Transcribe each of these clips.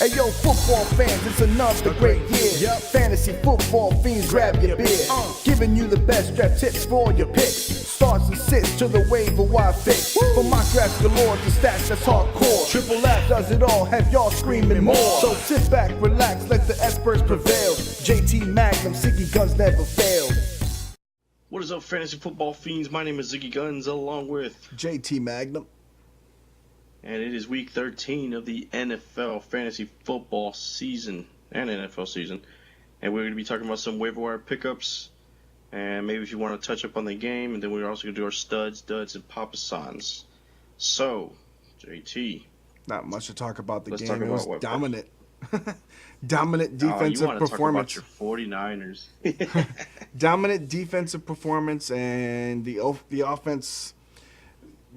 Hey yo, football fans, it's another great year. Fantasy football fiends, grab your beer. Giving you the best draft tips for all your picks. Starts and sits to the waiver wire fix. From my drafts galore to stats that's hardcore. Triple F does it all, have y'all screaming more. So sit back, relax, let the experts prevail. JT Magnum, Ziggy Guns never fail. What is up, fantasy football fiends? My name is Ziggy Guns, along with JT Magnum. And it is week 13 of the NFL fantasy football season and NFL season. And we're going to be talking about some waiver wire pickups. And maybe if you want to touch up on the game. And then we're also going to do our studs, duds, and papasons. So, JT. Not much to talk about the Let's game. Talk it was about dominant. Dominant defensive performance. Talk about your 49ers. Dominant defensive performance, and the offense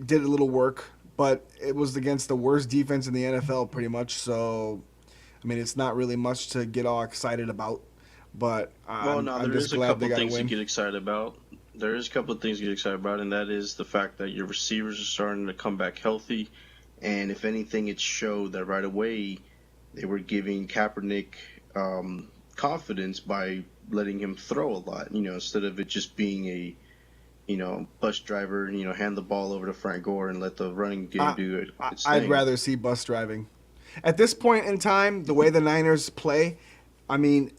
did a little work. But it was against the worst defense in the NFL pretty much. So, I mean, it's not really much to get all excited about. But I'm just glad they got a win. There is a couple things to get excited about. There is a couple of things to get excited about, and that is the fact that your receivers are starting to come back healthy. And if anything, it showed that right away they were giving Kaepernick confidence by letting him throw a lot, instead of it just being a bus driver, hand the ball over to Frank Gore and let the running game do it. I'd rather see bus driving. At this point in time, the way the Niners play, I mean,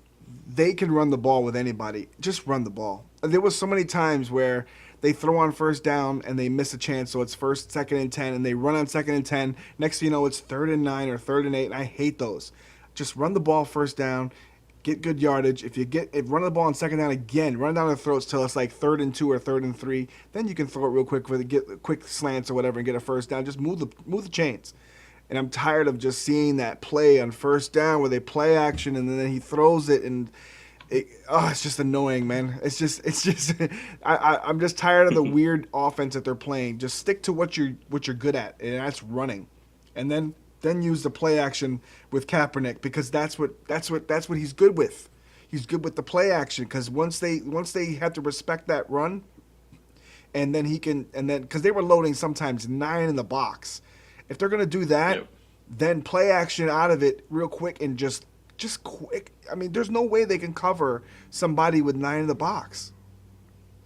they can run the ball with anybody. Just run the ball. There was so many times where they throw on first down and they miss a chance, so it's first, second, and 10, and they run on second and 10. Next thing you know, it's 3rd and 9 or 3rd and 8, and I hate those. Just run the ball first down. Get good yardage. If run the ball on second down again, run down their throats till it's like 3rd and 2 or 3rd and 3. Then you can throw it real quick get quick slants or whatever and get a first down. Just move the chains. And I'm tired of just seeing that play on first down where they play action and then he throws it and it's just annoying, man. It's just I'm just tired of the weird offense that they're playing. Just stick to what you're good at, and that's running, and then use the play action with Kaepernick because that's what he's good with. He's good with the play action because once they have to respect that run, and then because they were loading sometimes 9 in the box. If they're gonna do that, then play action out of it real quick and just quick. I mean, there's no way they can cover somebody with 9 in the box.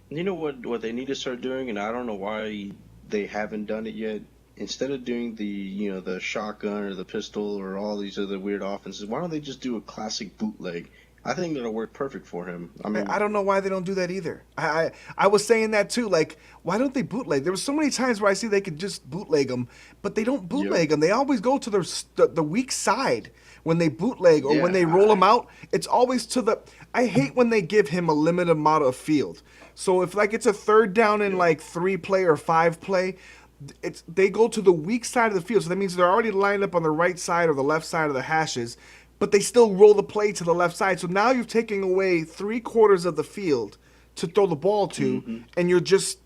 You know what they need to start doing, and I don't know why they haven't done it yet. Instead of doing the shotgun or the pistol or all these other weird offenses, why don't they just do a classic bootleg? I think that'll work perfect for him. I mean, I don't know why they don't do that either. I was saying that too. Like, why don't they bootleg? There were so many times where I see they could just bootleg them, but they don't bootleg them. They always go to the weak side when they bootleg or when they roll them out. It's always to the. I hate when they give him a limited amount of field. So if it's a 3rd down and 3 play or 5 play. They go to the weak side of the field, so that means they're already lined up on the right side or the left side of the hashes, but they still roll the play to the left side. So now you're taking away 3/4 of the field to throw the ball to, and you're just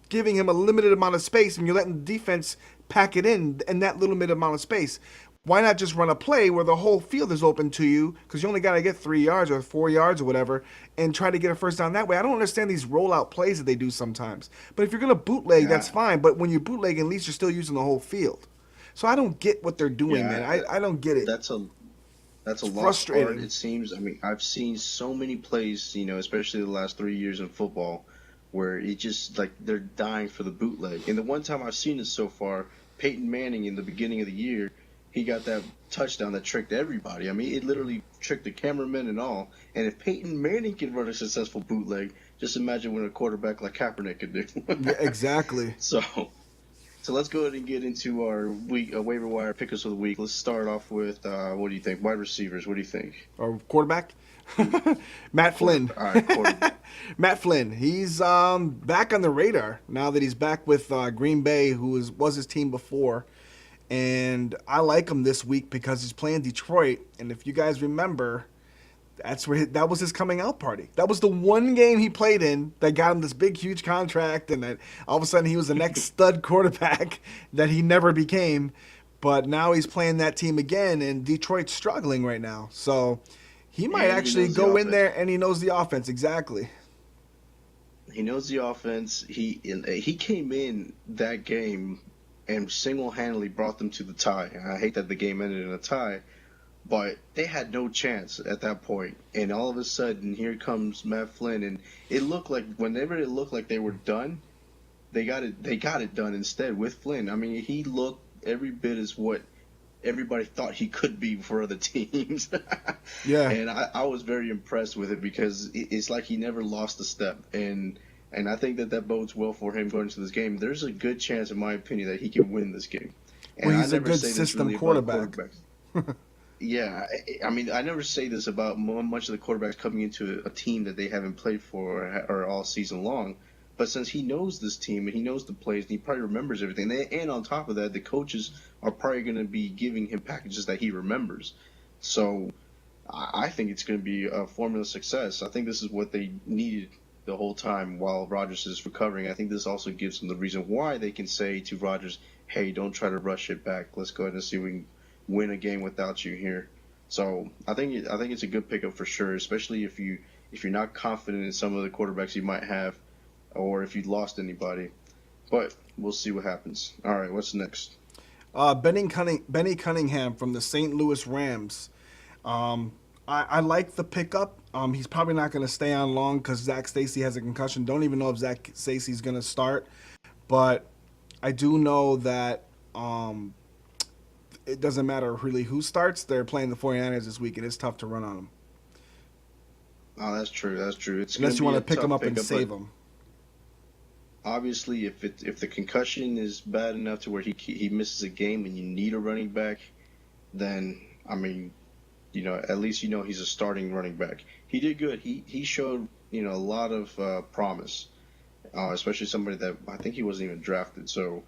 giving him a limited amount of space, and you're letting the defense pack it in that limited amount of space. Why not just run a play where the whole field is open to you because you only got to get 3 yards or 4 yards or whatever and try to get a first down that way? I don't understand these rollout plays that they do sometimes. But if you're going to bootleg, that's fine. But when you bootleg, at least you're still using the whole field. So I don't get what they're doing, man. I don't get it. That's a lost art, it seems. I mean, I've seen so many plays, especially the last 3 years in football, where it just, they're dying for the bootleg. And the one time I've seen it so far, Peyton Manning in the beginning of the year, he got that touchdown that tricked everybody. I mean, it literally tricked the cameramen and all. And if Peyton Manning can run a successful bootleg, just imagine what a quarterback like Kaepernick could do. Yeah, exactly. So let's go ahead and get into our waiver wire pickups of the week. Let's start off with, what do you think? Wide receivers, what do you think? Or quarterback? Matt Flynn. All right, quarterback. Matt Flynn. He's back on the radar now that he's back with Green Bay, who was his team before. And I like him this week because he's playing Detroit. And if you guys remember, that was his coming out party. That was the one game he played in that got him this big, huge contract. And that all of a sudden he was the next stud quarterback that he never became. But now he's playing that team again, and Detroit's struggling right now. So he might actually go in there, and he knows the offense. Exactly. He knows the offense. He came in that game and single-handedly brought them to the tie. And I hate that the game ended in a tie, but they had no chance at that point. And all of a sudden, here comes Matt Flynn, and it looked like whenever it looked like they were done, they got it done instead with Flynn. I mean, he looked every bit as what everybody thought he could be for other teams. Yeah. And I was very impressed with it because it's like he never lost a step. And I think that bodes well for him going into this game. There's a good chance, in my opinion, that he can win this game. Well, And I he's a never good say this system really about quarterback. quarterbacks. Yeah, I mean, I never say this about much of the quarterbacks coming into a team that they haven't played for or all season long. But since he knows this team and he knows the plays and he probably remembers everything, and on top of that, the coaches are probably going to be giving him packages that he remembers. So I think it's going to be a formula success. I think this is what they needed the whole time while Rodgers is recovering. I think this also gives them the reason why they can say to Rodgers, "Hey, don't try to rush it back. Let's go ahead and see if we can win a game without you here." So I think it's a good pickup for sure, especially if you're not confident in some of the quarterbacks you might have, or if you lost anybody. But we'll see what happens. All right, what's next? Benny Cunningham from the St. Louis Rams. I like the pickup. He's probably not going to stay on long because Zach Stacy has a concussion. Don't even know if Zach Stacy's going to start, but I do know that it doesn't matter really who starts. They're playing the 49ers this week. It is tough to run on them Oh, that's true. That's true. It's going unless to you be want a to pick them tough up and pickup, but save them. obviously, if the concussion is bad enough to where he misses a game and you need a running back, then I mean, at least he's a starting running back. He did good. He showed a lot of promise, especially somebody that I think he wasn't even drafted. So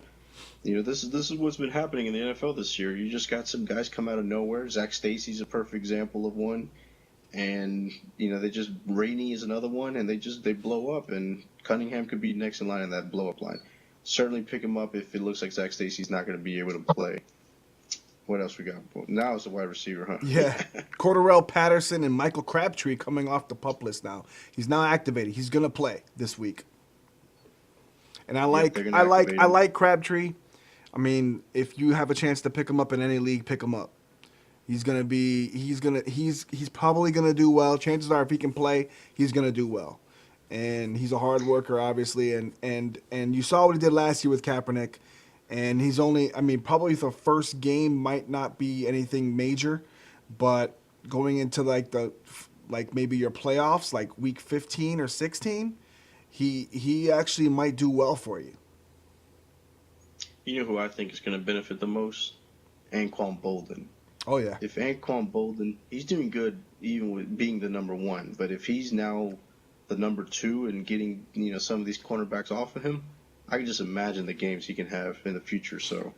this is what's been happening in the NFL this year. You just got some guys come out of nowhere. Zach Stacy's a perfect example of one, and they just Rainey is another one, and they blow up. And Cunningham could be next in line in that blow up line. Certainly pick him up if it looks like Zach Stacy's not going to be able to play. What else we got? Now it's a wide receiver, Yeah, huh? Cordarrelle Patterson and Michael Crabtree coming off the pup list now. He's now activated. He's gonna play this week, and I Yep, they're like going to I like activate I him. like Crabtree. I mean, if you have a chance to pick him up in any league, pick him up. He's probably gonna do well. Chances are, if he can play, he's gonna do well. And he's a hard worker, obviously. And you saw what he did last year with Kaepernick. And he's only, I mean, probably the first game might not be anything major, but going into like maybe your playoffs, like week 15 or 16, he actually might do well for you. You know who I think is going to benefit the most? Anquan Bolden. Oh yeah, If Anquan Bolden, he's doing good even with being the number one, but if he's now the number two and getting some of these cornerbacks off of him, I can just imagine the games he can have in the future. So,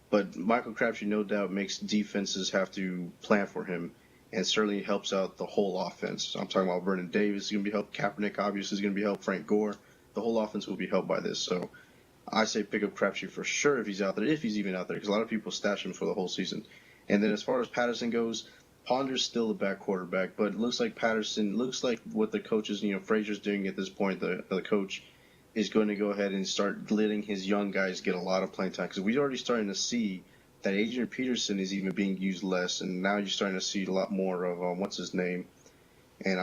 but Michael Crabtree no doubt makes defenses have to plan for him, and certainly helps out the whole offense. So I'm talking about Vernon Davis is going to be helped. Kaepernick obviously is going to be helped. Frank Gore, the whole offense will be helped by this. So I say pick up Crabtree for sure if he's out there, if he's even out there, because a lot of people stash him for the whole season. And then as far as Patterson goes, Ponder's still a back quarterback, but it looks like what the coaches, Frazier's doing at this point, the coach is going to go ahead and start letting his young guys get a lot of playing time, because we're already starting to see that Adrian Peterson is even being used less, and now you're starting to see a lot more of what's his name, and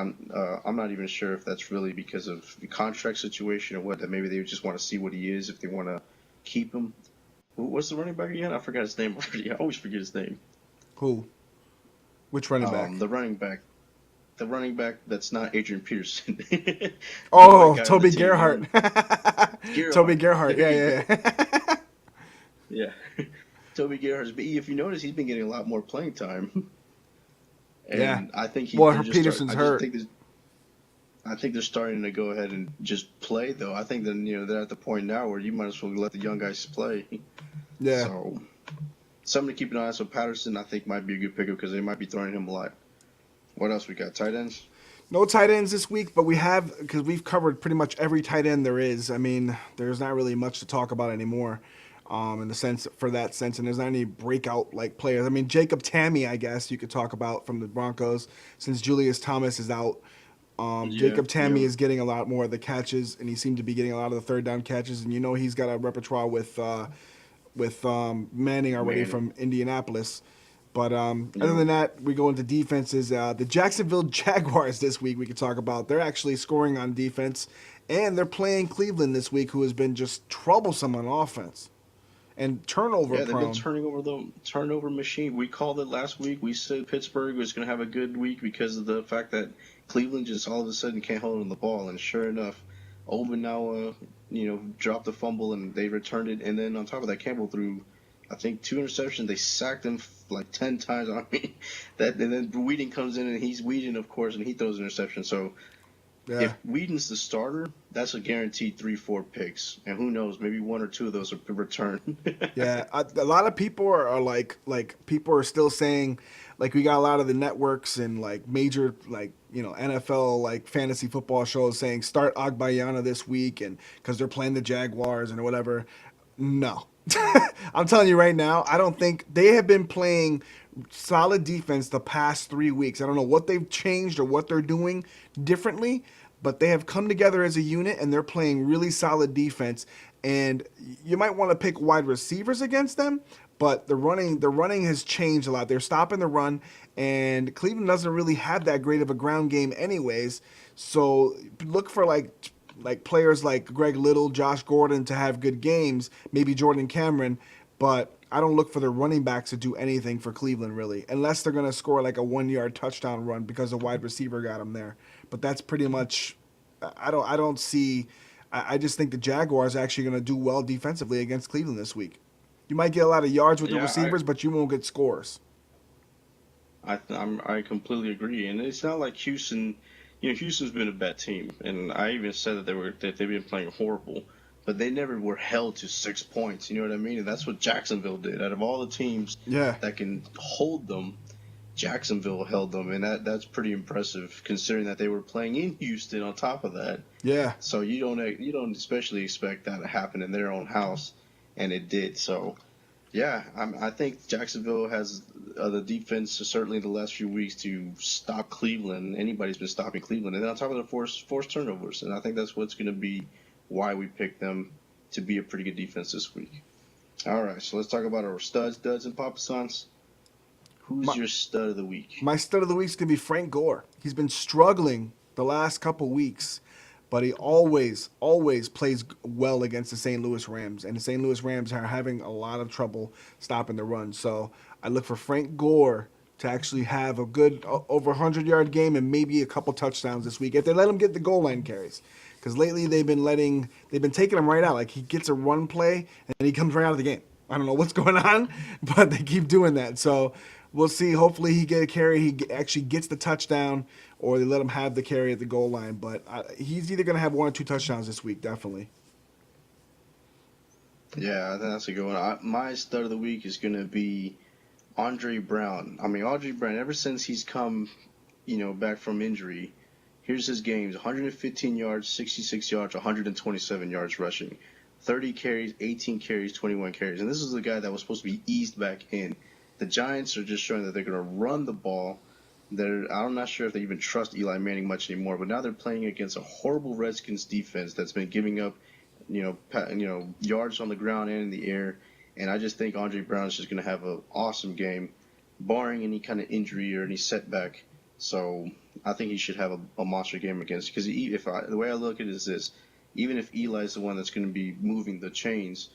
I'm not even sure if that's really because of the contract situation or what, that maybe they just want to see what he is if they want to keep him. What's the running back again? I forgot his name already. I always forget his name. who? Which running back? The running back. The running back that's not Adrian Peterson. The white Oh, guy on the Toby team. Gerhart. Toby Gerhardt. Gerhart. There Yeah, you go. yeah, yeah. Yeah. Toby Gerhardt. But if you notice, he's been getting a lot more playing time. Yeah. And I think Well, they're just Peterson's hurt. I think they're starting to go ahead and just play though. I think then they're at the point now where you might as well let the young guys play. Yeah. So something to keep an eye on. So Patterson, I think, might be a good pickup because they might be throwing him a lot. What else we got? Tight ends? No tight ends this week, but because we've covered pretty much every tight end there is. I mean, there's not really much to talk about anymore, in the sense for that sense, and there's not any breakout like players. I mean, Jacob Tammy, I guess you could talk about from the Broncos since Julius Thomas is out. Yeah, Jacob Tammy yeah. is getting a lot more of the catches, and he seemed to be getting a lot of the third down catches. And he's got a repertoire with Manning already Man, from Indianapolis. But other Yep. than that, we go into defenses. The Jacksonville Jaguars this week we could talk about. They're actually scoring on defense, and they're playing Cleveland this week, who has been just troublesome on offense and turnover Yeah, they've been prone. turning over the turnover machine. We called it last week. We said Pittsburgh was going to have a good week because of the fact that Cleveland just all of a sudden can't hold on the ball. And sure enough, Oben now, dropped the fumble and they returned it. And then on top of that, Campbell threw, I think, 2 interceptions. They sacked him like 10 times. I mean, that and then Whedon comes in and he's Whedon, of course, and he throws an interception. So Yeah. if Whedon's the starter, that's a guaranteed 3-4 picks, and who knows, maybe 1 or 2 of those are return. Yeah, a lot of people are like people are still saying like we got a lot of the networks and like major like NFL like fantasy football shows saying start Agbayana this week and because they're playing the Jaguars and whatever. No, I'm telling you right now, I don't think they have been playing solid defense the past 3 weeks. I don't know what they've changed or what they're doing differently, but they have come together as a unit and they're playing really solid defense. And you might want to pick wide receivers against them, but the running has changed a lot. They're stopping the run, and Cleveland doesn't really have that great of a ground game, anyways. So look for like players like Greg Little, Josh Gordon to have good games, maybe Jordan Cameron, but I don't look for the running backs to do anything for Cleveland really, unless they're going to score like a 1 yard touchdown run because a wide receiver got them there. But that's pretty much. I don't see. I just think the Jaguars are actually going to do well defensively against Cleveland this week. You might get a lot of yards with the Yeah, receivers, but you won't get scores. I completely agree, and it's not like Houston. Houston's been a bad team, and I even said that they've been playing horrible, but they never were held to 6 points. You know what I mean? And that's what Jacksonville did. Out of all the teams Yeah, that can hold them, Jacksonville held them, and that's pretty impressive considering that they were playing in Houston. On top of that, yeah. so you don't especially expect that to happen in their own house, and it did. So yeah, I think Jacksonville has the defense certainly the last few weeks to stop Cleveland. Anybody's been stopping Cleveland, and then on top of the forced turnovers, and I think that's what's going to be why we picked them to be a pretty good defense this week. All right, so let's talk about our studs, duds, and Papa Sans. Who's My, your stud of the week? my stud of the week is going to be Frank Gore. He's been struggling the last couple weeks, but he always plays well against the St. Louis Rams, and the St. Louis Rams are having a lot of trouble stopping the run. So I look for Frank Gore to actually have a good over 100-yard game and maybe a couple touchdowns this week if they let him get the goal line carries. Because lately they've been taking him right out. Like he gets a run play and he comes right out of the game. I don't know what's going on, but they keep doing that. So we'll see. Hopefully he get a carry. He actually gets the touchdown, or they let him have the carry at the goal line. But he's either going to have 1 or 2 touchdowns this week, definitely. Yeah, I think that's a good one. My stud of the week is going to be Andre Brown. I mean, Andre Brown, ever since he's come, back from injury, here's his games: 115 yards, 66 yards, 127 yards rushing, 30 carries, 18 carries, 21 carries. And this is the guy that was supposed to be eased back in. The Giants are just showing that they're going to run the ball. I'm not sure if they even trust Eli Manning much anymore, but now they're playing against a horrible Redskins defense that's been giving up, yards on the ground and in the air. And I just think Andre Brown is just going to have an awesome game, barring any kind of injury or any setback. So I think he should have a monster game against. Because the way I look at it is this: even if Eli's the one that's going to be moving the chains,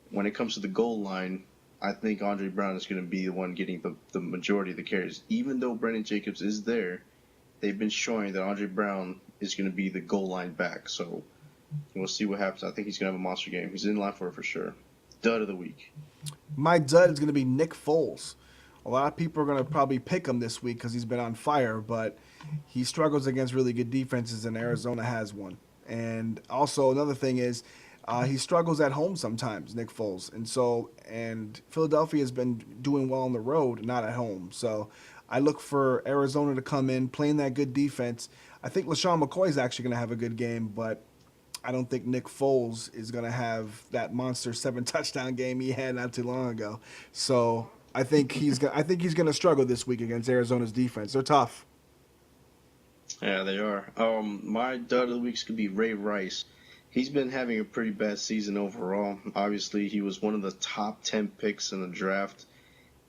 when it comes to the goal line, I think Andre Brown is going to be the one getting the majority of the carries. Even though Brandon Jacobs is there, they've been showing that Andre Brown is going to be the goal line back. So we'll see what happens. I think he's going to have a monster game. He's in line for it for sure. Dud of the week. My dud is going to be Nick Foles. A lot of people are going to probably pick him this week because he's been on fire, but he struggles against really good defenses, and Arizona has one. And also another thing is he struggles at home sometimes, Nick Foles, and Philadelphia has been doing well on the road, not at home. So I look for Arizona to come in playing that good defense. I think LaShawn McCoy is actually going to have a good game, but I don't think Nick Foles is going to have that monster 7 touchdown game he had not too long ago. So I think he's going to struggle this week against Arizona's defense. They're tough. Yeah, they are. My dud of the week could be Ray Rice. He's been having a pretty bad season overall. Obviously, he was one of the top 10 picks in the draft,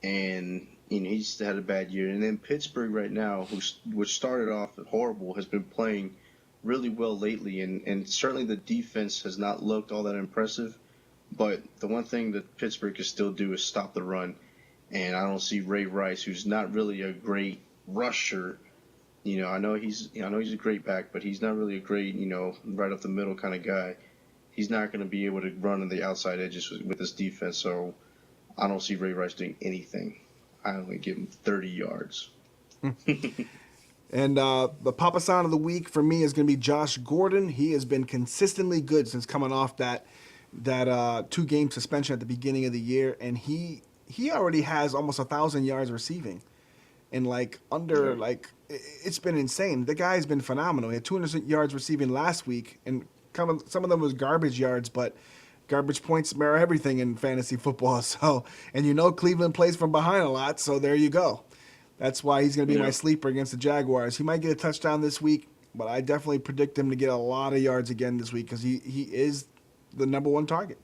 and He's had a bad year. And then Pittsburgh right now, which started off horrible, has been playing really well lately, and certainly the defense has not looked all that impressive. But the one thing that Pittsburgh can still do is stop the run. And I don't see Ray Rice, who's not really a great rusher. I know he's a great back, but he's not really a great, right up the middle kind of guy. He's not going to be able to run on the outside edges with this defense. So I don't see Ray Rice doing anything. I only give him 30 yards. And the Papa San of the week for me is going to be Josh Gordon. He has been consistently good since coming off that 2-game suspension at the beginning of the year, and he already has almost 1,000 yards receiving, and it's been insane. The guy's been phenomenal. He had 200 yards receiving last week, and some of them was garbage yards, but garbage points mirror everything in fantasy football. So, and Cleveland plays from behind a lot, so there you go. That's why he's going to be my sleeper against the Jaguars. He might get a touchdown this week, but I definitely predict him to get a lot of yards again this week because he is the number one target.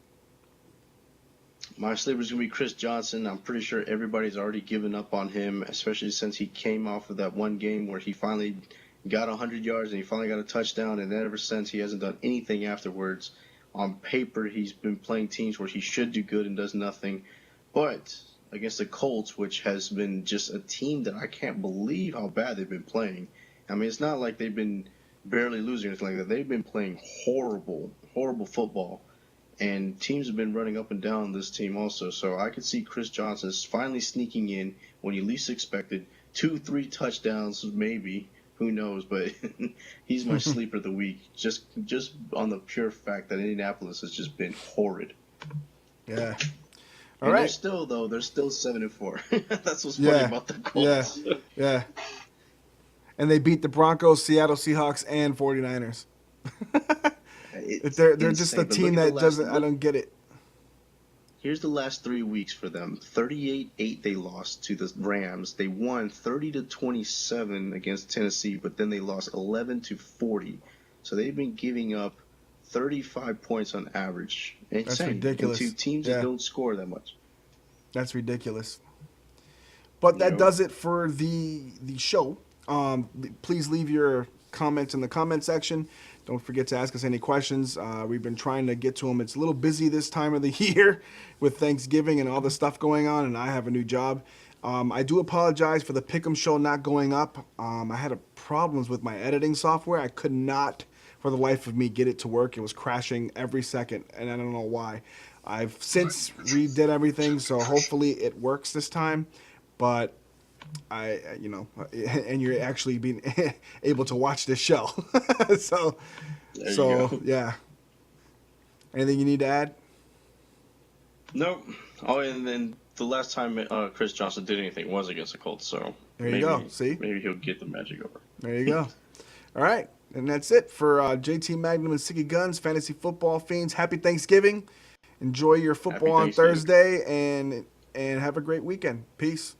My sleeper is going to be Chris Johnson. I'm pretty sure everybody's already given up on him, especially since he came off of that one game where he finally got 100 yards and he finally got a touchdown, and then ever since he hasn't done anything afterwards. On paper, he's been playing teams where he should do good and does nothing. But against the Colts, which has been just a team that I can't believe how bad they've been playing. I mean, it's not like they've been barely losing or anything like that. They've been playing horrible, horrible football. And teams have been running up and down this team also. So I could see Chris Johnson finally sneaking in when you least expected. 2-3 touchdowns, maybe. Who knows? But he's my sleeper of the week. Just on the pure fact that Indianapolis has just been horrid. Yeah. All right. They're still 7-4. That's what's funny about the Colts. Yeah. And they beat the Broncos, Seattle Seahawks, and 49ers. They're just a team that doesn't. I don't get it. Here's the last 3 weeks for them. 38-8 they lost to the Rams. They won 30-27 against Tennessee, but then they lost 11-40. So they've been giving up 35 points on average. Insane. That's ridiculous. And to teams that don't score that much. That's ridiculous. But that does it for the show. Please leave your comments in the comment section. Don't forget to ask us any questions. We've been trying to get to them. It's a little busy this time of the year with Thanksgiving and all the stuff going on, and I have a new job. I do apologize for the Pick'em show not going up. I had problems with my editing software. I could not, for the life of me, get it to work. It was crashing every second, and I don't know why. I've since redid everything, so hopefully it works this time. But and you're actually being able to watch this show. so yeah. Anything you need to add? Nope. Oh, and then the last time Chris Johnson did anything was against the Colts, so there you go. See? Maybe he'll get the magic over. There you go. All right. And that's it for JT Magnum and Sicky Guns, Fantasy Football Fiends. Happy Thanksgiving. Enjoy your football on Thursday and have a great weekend. Peace.